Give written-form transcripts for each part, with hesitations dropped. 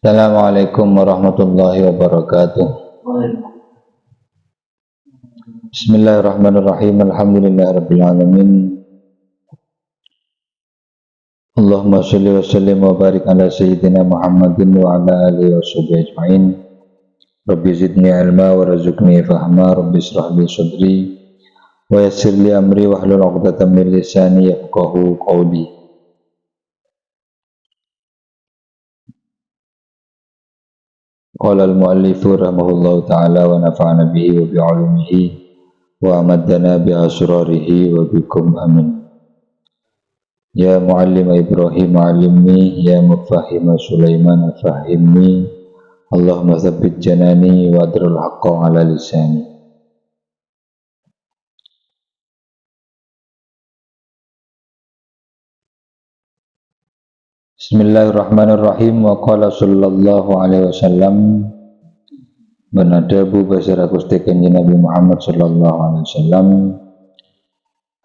Assalamualaikum warahmatullahi wabarakatuh. Bismillahirrahmanirrahim. Alhamdulillahirabbil alamin. Allahumma shalli wa sallim wa barik ala sayyidina Muhammadin wa ala alihi washabihi ajmain. Rabbi zidni ilma wa razuqni fahma. Rabbi ishrah li sadri wa yassir li amri wa hlul 'uqdatam min lisani yafqahu qawli. Qala al-muallifu rahimahullahu ta'ala wa nafa'ana bihi wa bi'ulumihi wa amaddana bi asrarihi wa bikum amin. Ya muallima Ibrahim alimni, ya mufahima Sulaiman fahimni, Allahumma thabbit janani wa adrul haqqa ala lisani. Bismillahirrahmanirrahim. Wa qala sallallahu alaihi wasallam, benadabu basara Gusti Kanjeng Nabi Muhammad sallallahu alaihi wasallam,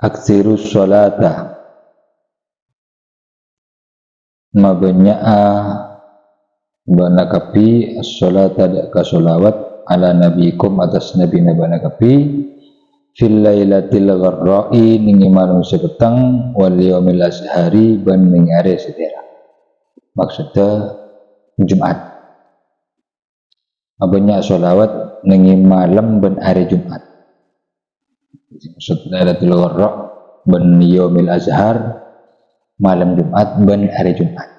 aktsirus sholata mabanya'a banakapi as-sholata ka sholawat ala nabiikum atas nabi banakapi fil lailatil gharra'i ning malam sepetang wal yaumil ashari ban ning are sedera. Maksudnya Jumat. Banyak sholawat nengi malam ben hari Jumat. Maksud Lailatul Gharra ben Yaumil Azhar malam Jumat ben hari Jumat.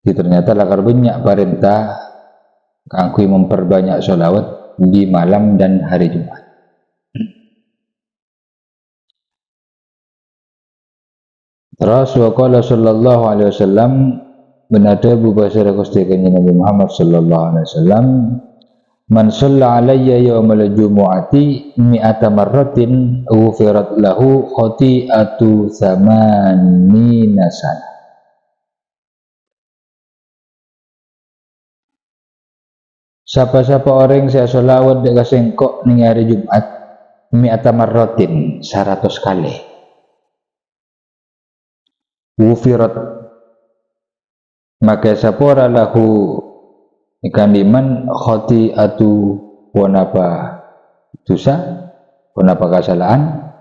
Jadi ternyata lakar banyak perintah kangkui memperbanyak sholawat di malam dan hari Jumat. Terus waqala sallallahu alaihi wasallam, benadabu basara Gusti Kanjeng Nabi Muhammad sallallahu alaihi wasallam, man shalla alayya yaumal jumu'ati mi'ata marratin ghufirat lahu khati'atu tsamanina sana. Siapa-siapa orang saya sholawat dekat sengkok ning hari Jumat mi'ata marratin 100 kali. Wufirat maka sapora lahu ikan diman khati'atu wanapa dosa wanapa kesalahan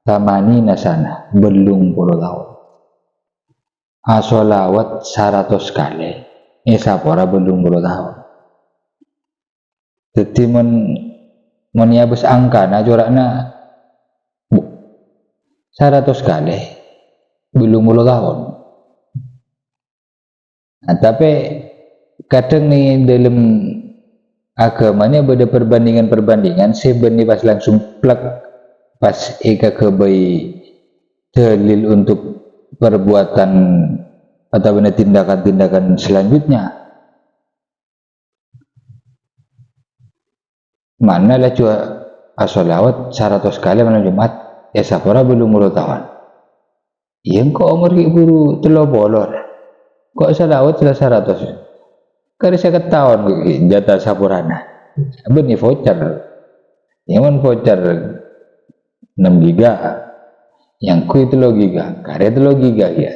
tamani nasana belum 10 tahun asolawat 100 kali sapora belum 10 tahun. Jadi mun yabes angka na corakna 100 kali belum 10 tahun. Nah, tapi kadang nih dalam agamanya ada perbandingan sebenarnya pas langsung plak pas eka kebai dalil untuk perbuatan atau benar tindakan-tindakan selanjutnya. Mana lah cua asolawat 100 kali malam Jumat sapora belum 10 tahun. Yang kok umur buru telo bolor kok salawat sudah 100 kali 50 tahun jatah sapurana benih voucher yang voucher 6 giga yang ku itu lo giga karya itu lo giga ya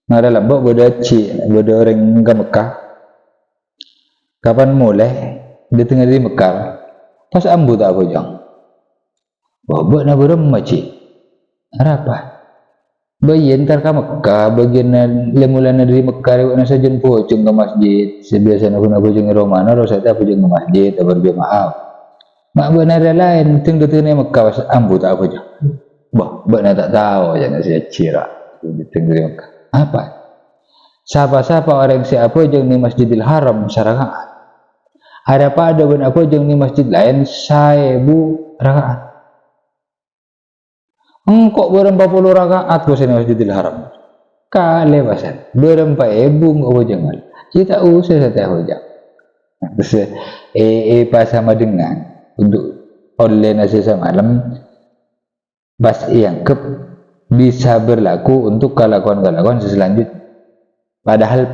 nara lambok bodoh orang ke Mekah kapan mulai di tengah di Mekah pas ambu tak bojong bobok na berem maci apa bayi entar ka Mekah bagian lemulana dari Mekah rewak nasa jen pocong ke masjid sebiasa nak pocong di Romana rosa tak pocong ke masjid tak berjamaah mak benar lain ting datang Mekah pas ambu tak pocong bah benar tak tahu jangan saya cira di dari Mekah apa siapa-siapa orang siapa pocong di Masjidil Haram syarakat ada pada benar pocong di masjid lain 1000 rakaat. Kok berempat 40 rakaat ko sa Masjidil Haram kale basan berempat ebung o jangan kita usah sa tahu jang terus pasama dengan untuk online nasi semalam bas yang bisa berlaku untuk kelakuan selanjutnya padahal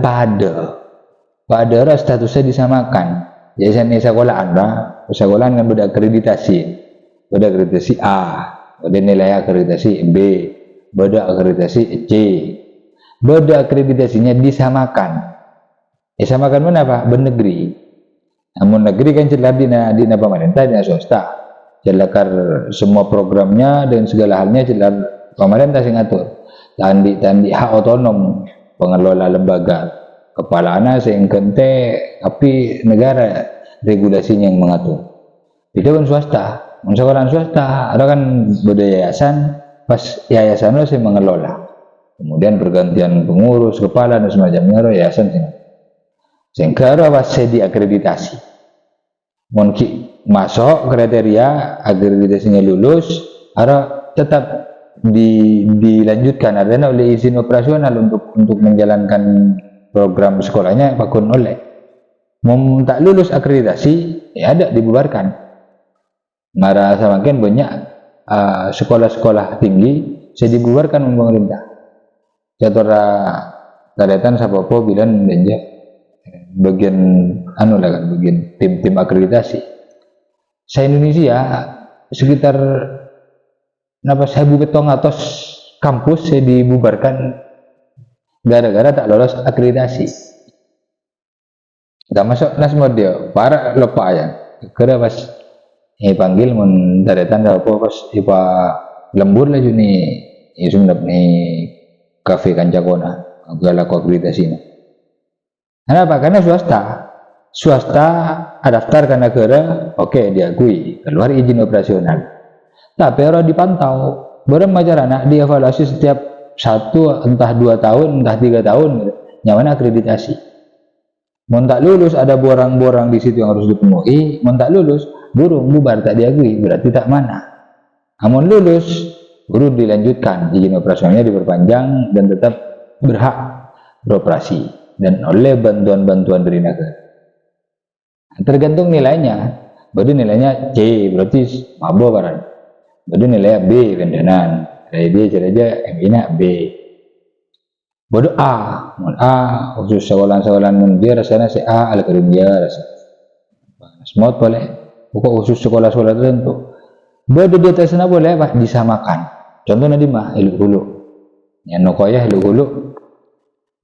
pada statusnya disamakan jadi ini sekolahan yang berakreditasi A ada nilai akreditasi B, beda akreditasi C, beda akreditasinya disamakan. samakan mana Pak? Bernegeri. Namun negeri kan jelas dina pemerintah, dina swasta. Jelakar semua programnya dan segala halnya jelas pemerintah sing ngatur. Tandi hak otonom pengelola lembaga. Kepala anak sing kente tapi negara regulasinya yang mengatur. Itu kan swasta. Sekolah swasta ada kan yayasan, pas yayasan itu sih mengelola. Kemudian pergantian pengurus, kepala dan semacamnya yayasan sih. Sehingga pas saya diakreditasi. Mungkin masuk kriteria akreditasinya lulus, ada tetap dilanjutkan adanya oleh izin operasional untuk menjalankan program sekolahnya pakun oleh. Mau tak lulus akreditasi, ya ada dibubarkan. Marah semakin banyak sekolah-sekolah tinggi saya dibubarkan oleh pemerintah. Secara karetan sapopo bilang belanja bagian lah kan, bagian tim akreditasi. Saya Indonesia sekitar 1.000 betong atas kampus saya dibubarkan gara-gara tak lolos akreditasi. Gak masuk nasmodel, para lupa ya. Kira pas panggil mun daretan apa pas ipa lembur lah juni isum dap ni kafe Kancakona gala akreditasi. Kenapa? Karena swasta daftar ke negara, oke, diakui, keluar izin operasional. Tapi orang dipantau, barang macam anak dievaluasi setiap 1 entah 2 tahun, entah 3 tahun, nyaman akreditasi. Mau tak lulus ada borang-borang di situ yang harus dipenuhi, mau tak lulus burung bubar tak diakui, berarti tak mana. Namun lulus, baru dilanjutkan izin operasionalnya diperpanjang dan tetap berhak beroperasi. Dan oleh bantuan-bantuan dari negara. Tergantung nilainya. Berarti nilainya C, berarti mabo barang. Berarti nilainya B, rendahan. Dari B aja M-nya B. Bodoh A, khusus sekolah-sekolah dia rasanya si A al-Karimia rasanya. Semua boleh. Bukan khusus sekolah-sekolah tertentu. Bodoh di atasnya boleh Pak disamakan. Contohnya di mah ilmu hulu. Yang nokoyah ilmu hulu.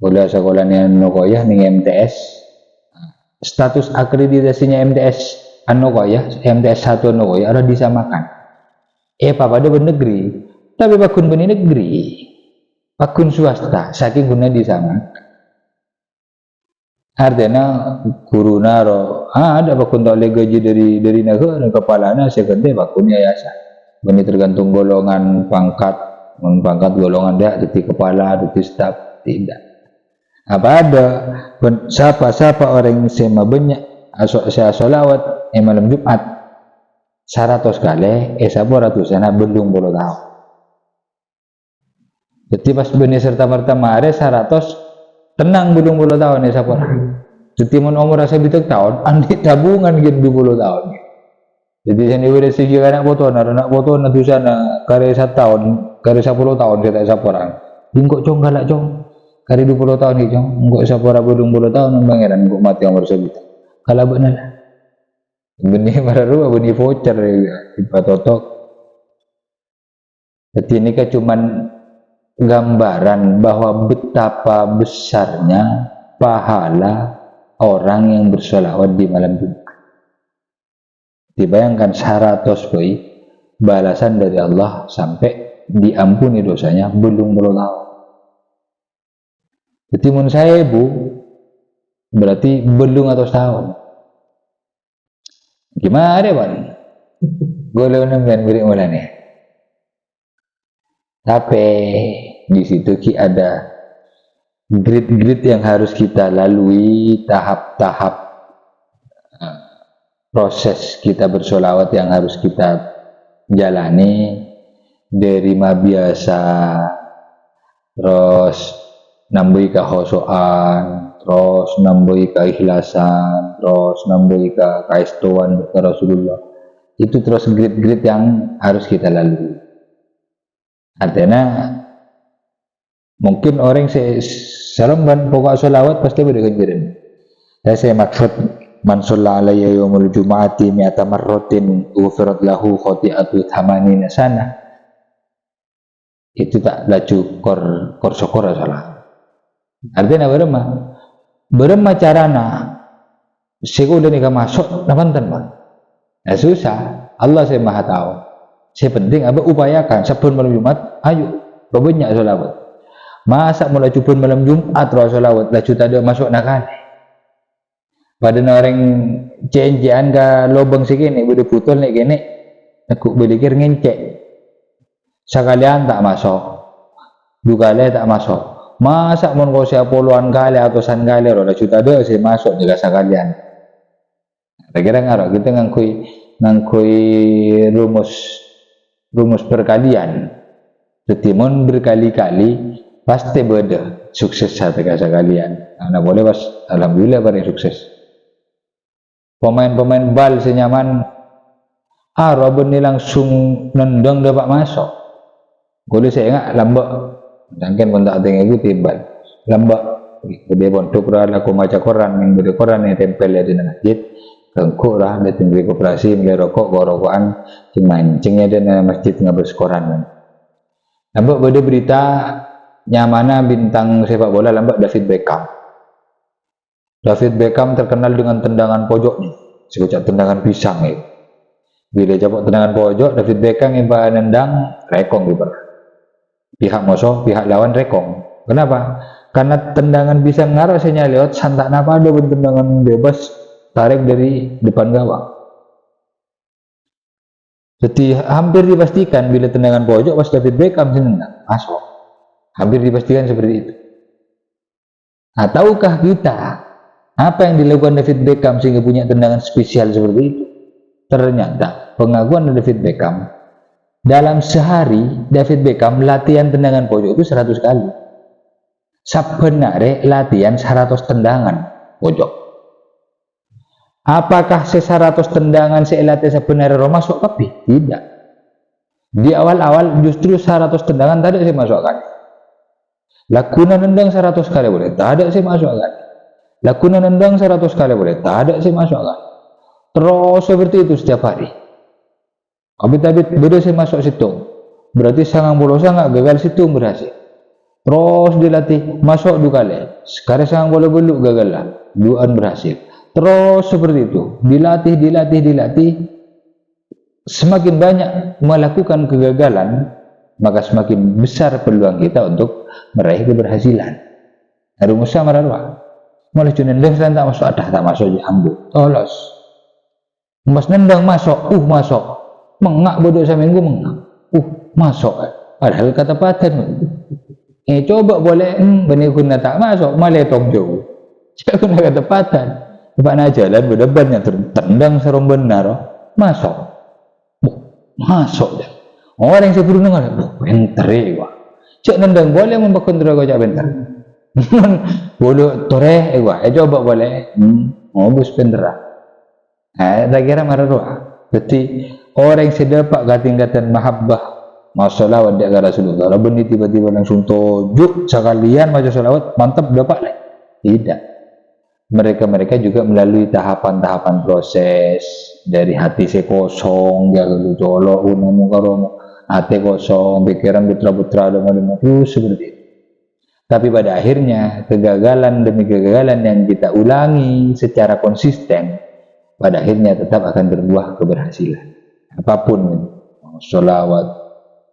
Boleh sekolahnya Nokoyah nih MTS, status akreditasinya MTS Nokoyah, MTS 1 Nokoyah ada disamakan. Pada bernegeri, tapi pakun beni negeri, pakun swasta, saking guna disamakan. Artinya guru naro, ada pakun tak boleh gaji dari negara, kepalanya sekende pakun yayasan. Beni tergantung golongan pangkat golongan dia, jadi kepala, jadi staf, tidak. Apa ada siapa orang yang sema banyak saya solawat malam Jumat 100 kali sabu ratusan belum boleh tahu. Jadi pas benih serta merta mare 100 tenang belum boleh tahu nih siapa. Jadi mun umur rasa bitek tahun andi tabungan gitu 20 tahun. Jadi saya udah segi anak foto na tusana kare 1 tahun kare 10 tahun saya tak siapa orang. Dingkok cong galak cong. Kali 20 tahun gitu, enggak usah pura budung 20 tahun pangeran enggak mati umur segitu. Kalau benar benih baru benih voucher ya, tiba totok. Jadi ini kan cuman gambaran bahwa betapa besarnya pahala orang yang bersolawat di malam Jumat. Dibayangkan 100 boy balasan dari Allah sampai diampuni dosanya belum tahu. Jadi menurut saya ibu berarti belum 100 tahun. Gimana Bang? Gue lebih beri mulanya. Tapi di situ ada grid-grid yang harus kita lalui, tahap-tahap proses kita bersolawat yang harus kita jalani dari biasa, terus nambahi kehosoan, terus nambahi keikhlasan, terus nambahi kaistuan ke Rasulullah. Itu terus grid-grid yang harus kita lalui. Artinya mungkin orang serem dan pokok solawat pasti berganjaran. Saya maksud man shalla alayya yaumul jumu'ati mi'ata marratin ghufirat lahu khati'atu thamanina sana. Itu tak laju kor syukur salah. Artinya apa mah? berema carana sego udah nikah masuk napanten Bang. Nah susah, Allah saya maha tahu. Saya penting apa upayakan sabun malam Jumat, ayo banyak sholawat. Masa mulai cupun malam Jumat terus sholawat, lah cuta dia masuk nakal. Pada orang cenjian ke lubang segini, boleh putul nih gini, aku berpikir ngencek. Sekalian tak masuk, dua kali tak masuk. Masa mau kau siapa puluhan kali atau san kali, lah cuta dia saya masuk juga sekalian. Kira-kira ngaruh kita ngangkui rumus perkalian. Setimun berkali-kali pasti beda sukses satu sekalian. Anak boleh pas alhamdulillah paling sukses. Pemain-pemain bal senyaman Robin ni langsung nendang dapat masuk. Boleh saya ingat lambak, mungkin pun tak tengok itu timbal lambak. Dia pun tukar lah aku baca koran yang beda koran yang tempel di masjid. Kengkuk lah, dia tinggi koperasi mulai rokok, rokokan, cing mancingnya dia di masjid ngabers koran. Lambak beda berita nyamana bintang sepak bola lambak David Beckham. David Beckham terkenal dengan tendangan pojoknya, sekocak tendangan pisang ya. Bila jawab tendangan pojok, David Beckham yang nendang rekong gitu. Pihak musuh, pihak lawan rekong. Kenapa? Karena tendangan pisang ngarah saya lewat santak napa ada tendangan bebas tarik dari depan gawang. Jadi hampir dipastikan bila tendangan pojok pas David Beckham nendang masuk. Hampir dipastikan seperti itu. Nah, tahukah kita apa yang dilakukan David Beckham sehingga punya tendangan spesial seperti itu? Ternyata pengakuan David Beckham, dalam sehari David Beckham latihan tendangan pojok itu 100 kali. Sebenarnya latihan 100 tendangan pojok. Apakah 100 tendangan saya latih sebenarnya masuk tapi tidak. Di awal-awal justru 100 tendangan tadi saya masukkan. Lakuna nendang 100 kali boleh, tak ada saya masukkan. Lakuna nendang 100 kali boleh, tak ada saya masukkan. Terus seperti itu setiap hari. Abit-abit beda saya masuk situ. Berarti sangang bolo sangat gagal situ berhasil. Terus dilatih masuk 2 kali. Sekarang sangang bolo beluk gagal lah, 2an berhasil. Terus seperti itu, dilatih. Semakin banyak melakukan kegagalan, maka semakin besar peluang kita untuk meraih keberhasilan. Ada musa mararwa. Mulai cuma nendang tak masuk, tak masuk je ambil. Tolos. Mas nendang masuk, masuk. Mengak bodoh seminggu mengak. Masuk. Padahal kata paten. Coba boleh benih guna tak masuk, malah top jauh. Saya guna kata paten. Mana jalan berdebat yang tertendang serem benar. Masuk. Masuk. Orang yang sebelum dengar, bentar ya. Cak nendang boleh membakun teraga cak bentar. Boleh tore coba boleh. Bus bentar. Tak kira marah doa. Jadi orang yang sedapat gating-gating mahabbah masalah wadah ke Rasulullah. Rabbi tiba-tiba langsung tujuk sekalian macam salawat mantap dapat lah. Tidak. Mereka juga melalui tahapan-tahapan proses dari hati saya kosong, jaga lu colok, unamu karomu, hati kosong, pikiran putra-putra ada malu seperti itu. Tapi pada akhirnya kegagalan demi kegagalan yang kita ulangi secara konsisten, pada akhirnya tetap akan berbuah keberhasilan. Apapun, sholawat,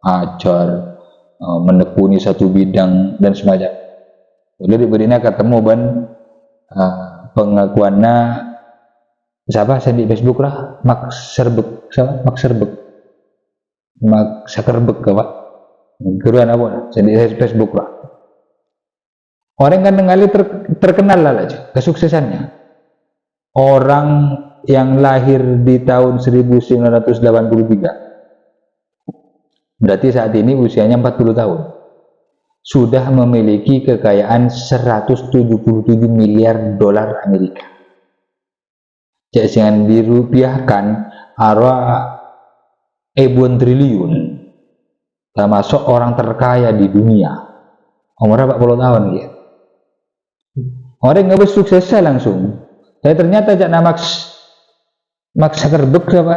ajar, menekuni satu bidang dan semacam. Boleh diberinya ketemu ban pengakuannya siapa saya di Facebook lah Mark Zuckerberg apa keruan apa saya di Facebook lah orang kan dengali terkenal lah aja kesuksesannya orang yang lahir di tahun 1983 berarti saat ini usianya 40 tahun sudah memiliki kekayaan 177 miliar dolar Amerika. Jadi jangan dirupiahkan arwah ribuan triliun, termasuk orang terkaya di dunia. Umurnya 40 tahun dia. Orang nggak bersukses langsung. Tapi ternyata cak Mark Zuckerberg siapa?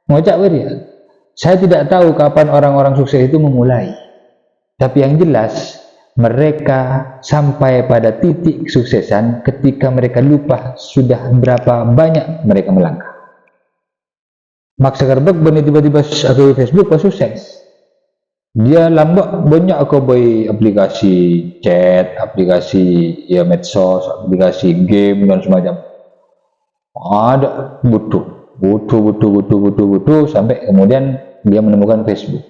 Ngocak dia. Saya tidak tahu kapan orang-orang sukses itu memulai. Tapi yang jelas, mereka sampai pada titik kesuksesan ketika mereka lupa sudah berapa banyak mereka melangkah. Mark Zuckerberg benih tiba-tiba ke Facebook pas sukses. Dia lambat banyak boy aplikasi chat, aplikasi ya medsos, aplikasi game dan semacam. Ada butuh sampai kemudian dia menemukan Facebook.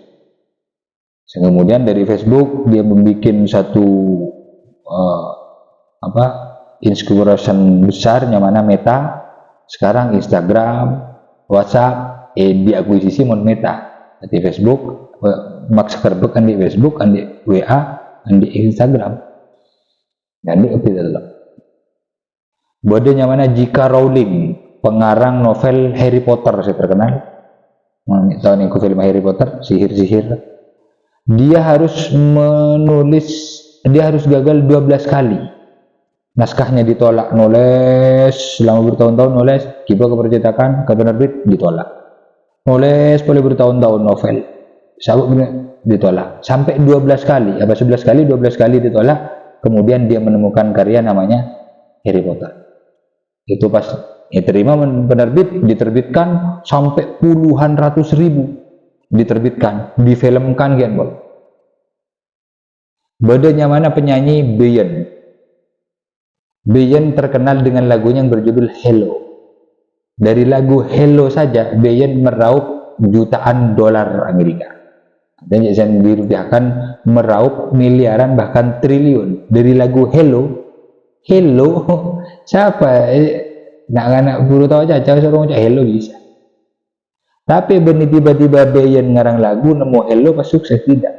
Kemudian dari Facebook dia membuat satu inspiration besar yang mana Meta, sekarang Instagram, WhatsApp diakuisisi mon Meta. Di Facebook Mark Zuckerberg kan di Facebook, kan di WA, kan di Instagram, dan di Twitter. Bodohnya mana J.K. Rowling, pengarang novel Harry Potter, saya terkenal. Tahu nih film Harry Potter, sihir-sihir. Dia harus gagal 12 kali. Naskahnya ditolak, nulis selama bertahun-tahun, nulis, kiba ke percetakan, ke penerbit, ditolak. Nulis boleh bertahun-tahun novel, sabuk ditolak. Sampai 12 kali, 11 kali, 12 kali ditolak. Kemudian dia menemukan karya namanya Harry Potter. Itu pas diterima penerbit, diterbitkan sampai puluhan ratus ribu. Diterbitkan, difilmkan kan bol. Bodohnya mana penyanyi Beyond terkenal dengan lagunya yang berjudul Hello. Dari lagu Hello saja Beyond meraup jutaan dolar Amerika. Dan yang dirupiahkan meraup miliaran bahkan triliun dari lagu Hello. Siapa nak buru tahu aja suruh ngucap Hello bisa. Tapi benih tiba-tiba Beyond ngarang lagu nemu Hello pas sukses, tidak.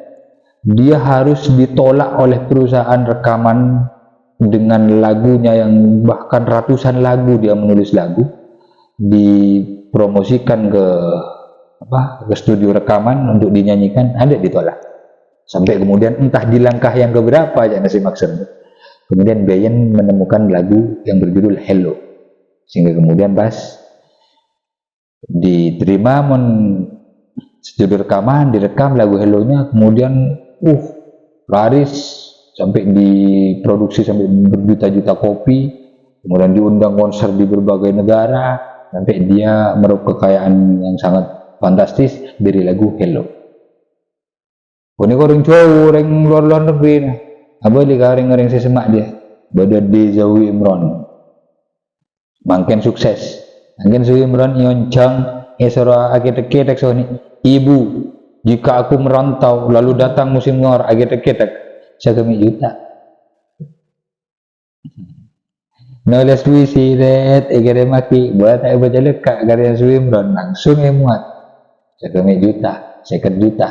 Dia harus ditolak oleh perusahaan rekaman dengan lagunya yang bahkan ratusan lagu dia menulis lagu, dipromosikan ke studio rekaman untuk dinyanyikan, ada ditolak. Sampai kemudian entah di langkah yang keberapa aja nasi maksud. Kemudian Beyond menemukan lagu yang berjudul Hello, sehingga kemudian pas diterima studio rekaman, direkam lagu Hello-nya, kemudian laris sampai diproduksi sampai berjuta-juta kopi, kemudian diundang konser di berbagai negara, sampai dia meraup kekayaan yang sangat fantastis dari lagu Hello. Ini orang jauh, orang luar negeri nah. Boleh orang sesemak dia pada Dezawi Imron makin sukses. Angin suwi meron yoncang esora agetek-ketek soni. Ibu, jika aku merantau lalu datang musim ngor agetek-ketek, saya kami juta. Nulis puisi ret egere maki buat tak baca lekak karya suwi meron langsung emuat. Saya kami juta, 50 juta.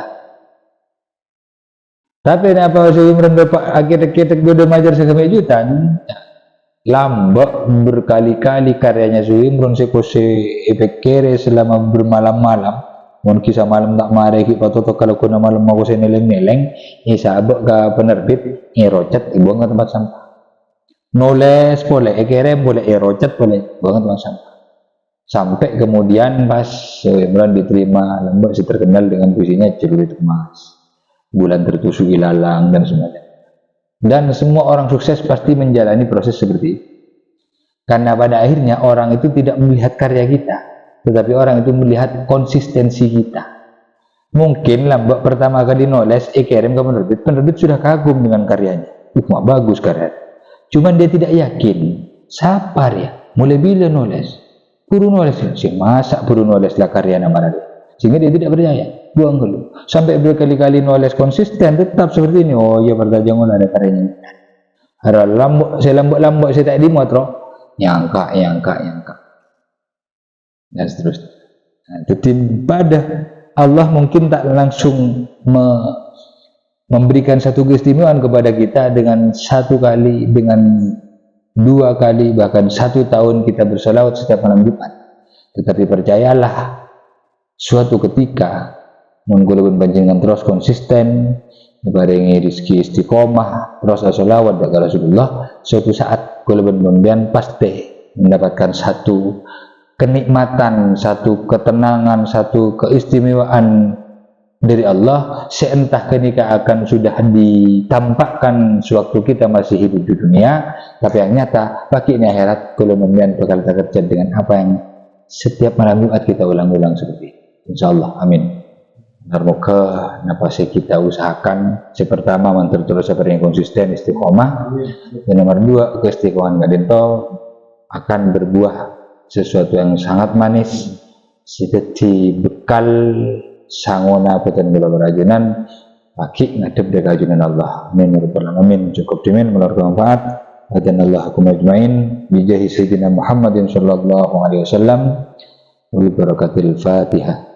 Tapi kenapa suwi meron dapat agetek-ketek bodoh majar 50 juta? Lambak berkali-kali karyanya Suimron sekose epekere selama bermalam-malam. Mon kisah malam tak marah ki patoto kalau kuna malam mau saya neleng-neleng, sabak ke penerbit, rocet buang ke tempat sampah. Nulis boleh, kere boleh, rocet boleh, buang ke tempat sampah. Sampai kemudian pas Suimron diterima, lambak si terkenal dengan puisinya Celurit Emas, Bulan Tertusuk Ilalang dan semacamnya. Dan semua orang sukses pasti menjalani proses seperti itu. Karena pada akhirnya orang itu tidak melihat karya kita, tetapi orang itu melihat konsistensi kita. Mungkin lambak pertama kali nulis, kirim ke penerbit sudah kagum dengan karyanya. Bagus karya. Cuman dia tidak yakin. Sabar ya, mulai bila nulis? Puru nulis, si masak puru nulis lah karya nama dia. Sehingga dia tidak percaya. Buang dulu sampai berkali-kali nulis konsisten tetap seperti ini. Oh iya bertajam ada karyanya. Ada lambok saya tak dimuat roh nyangka dan seterusnya. Pada Allah mungkin tak langsung memberikan satu keistimewaan kepada kita dengan 1 kali, dengan 2 kali, bahkan 1 tahun kita bersolawat setiap malam Jumat. Tetapi percayalah, suatu ketika menggolong panjenengan terus konsisten dibarengi rezeki istiqomah terus sholawat kepada Rasulullah, suatu saat golongan pembian pasti mendapatkan satu kenikmatan, satu ketenangan, satu keistimewaan dari Allah, seentah ketika akan sudah ditampakkan sewaktu kita masih hidup di dunia, tapi yang nyata bagi ini akhirat kalau membian bakal terkerja dengan apa yang setiap malam Jumat kita ulang-ulang seperti itu. Insyaallah, amin. Semoga napasnya kita usahakan pertama terus seperti yang konsisten istiqomah, dan nomor dua keistiqomahan gadento akan berbuah sesuatu yang sangat manis seperti bekal sangona peten gula berajunan pagi ngadep dek ajunan Allah. Amin ya rabbal alamin. Cukup dimin melalui manfaat ajanallahu akum ajmain bijahi sayyidina Muhammadin sallallahu alaihi wasallam wa bi barakatil Fatihah.